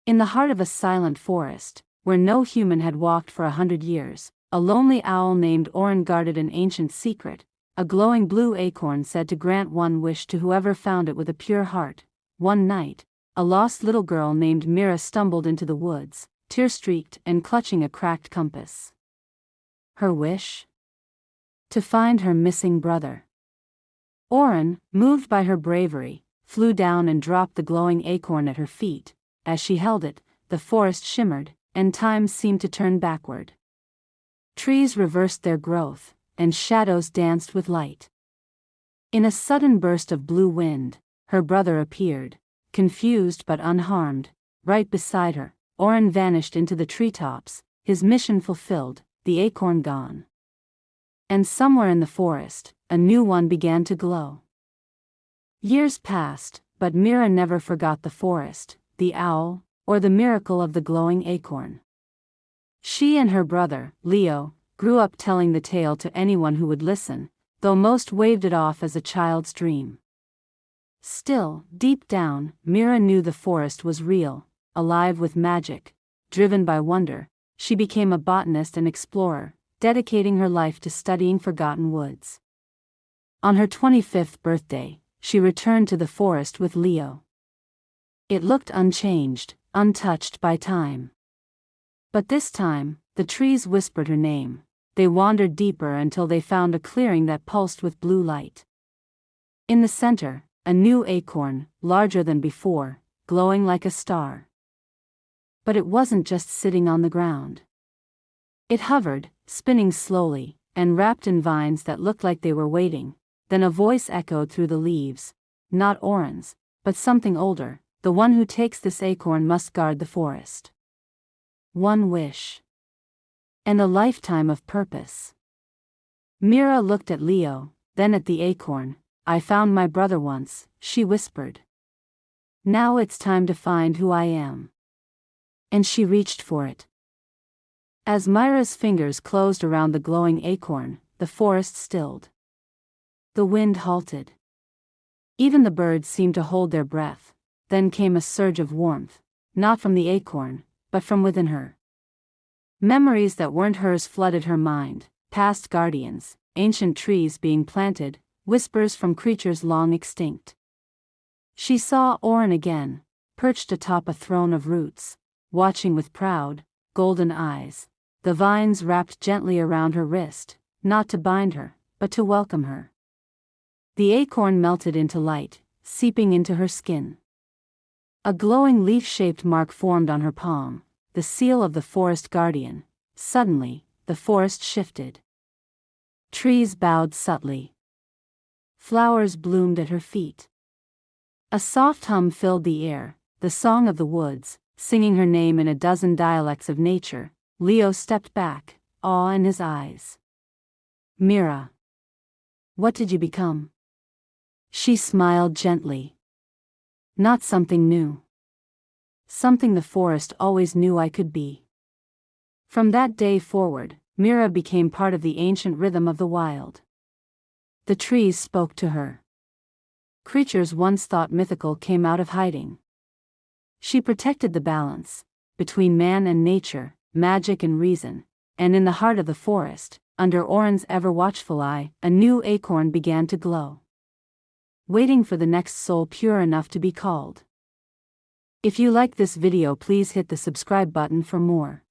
In the heart of a silent forest, where no human had walked for 100 years, a lonely owl named Oren guarded an ancient secret. A glowing blue acorn said to grant one wish to whoever found it with a pure heart. One night, a lost little girl named Mira stumbled into the woods, tear-streaked and clutching a cracked compass. Her wish? To find her missing brother. Oren, moved by her bravery, flew down and dropped the glowing acorn at her feet. As she held it, the forest shimmered, and time seemed to turn backward. Trees reversed their growth, and shadows danced with light. In a sudden burst of blue wind, her brother appeared, confused but unharmed, right beside her. Oren vanished into the treetops, his mission fulfilled, the acorn gone. And somewhere in the forest, a new one began to glow. Years passed, but Mira never forgot the forest, the owl, or the miracle of the glowing acorn. She and her brother, Leo, grew up telling the tale to anyone who would listen, though most waved it off as a child's dream. Still, deep down, Mira knew the forest was real, alive with magic. Driven by wonder, she became a botanist and explorer, dedicating her life to studying forgotten woods. On her 25th birthday, she returned to the forest with Leo. It looked unchanged, untouched by time. But this time, the trees whispered her name. They wandered deeper until they found a clearing that pulsed with blue light. In the center, a new acorn, larger than before, glowing like a star. But it wasn't just sitting on the ground. It hovered, spinning slowly, and wrapped in vines that looked like they were waiting. Then a voice echoed through the leaves. Not Oren's, but something older. The one who takes this acorn must guard the forest. One wish. And a lifetime of purpose. Mira looked at Leo, then at the acorn. I found my brother once, she whispered. Now it's time to find who I am. And she reached for it. As Mira's fingers closed around the glowing acorn, the forest stilled. The wind halted. Even the birds seemed to hold their breath. Then came a surge of warmth, not from the acorn, but from within her. Memories that weren't hers flooded her mind, past guardians, ancient trees being planted, whispers from creatures long extinct. She saw Oren again, perched atop a throne of roots, watching with proud, golden eyes, the vines wrapped gently around her wrist, not to bind her, but to welcome her. The acorn melted into light, seeping into her skin. A glowing leaf-shaped mark formed on her palm, the seal of the forest guardian. Suddenly, the forest shifted. Trees bowed subtly. Flowers bloomed at her feet. A soft hum filled the air, the song of the woods, singing her name in a dozen dialects of nature. Leo stepped back, awe in his eyes. Mira. What did you become? She smiled gently. Not something new. Something the forest always knew I could be. From that day forward, Mira became part of the ancient rhythm of the wild. The trees spoke to her. Creatures once thought mythical came out of hiding. She protected the balance between man and nature, magic and reason, and in the heart of the forest, under Oren's ever-watchful eye, a new acorn began to glow, waiting for the next soul pure enough to be called. If you like this video, please hit the subscribe button for more.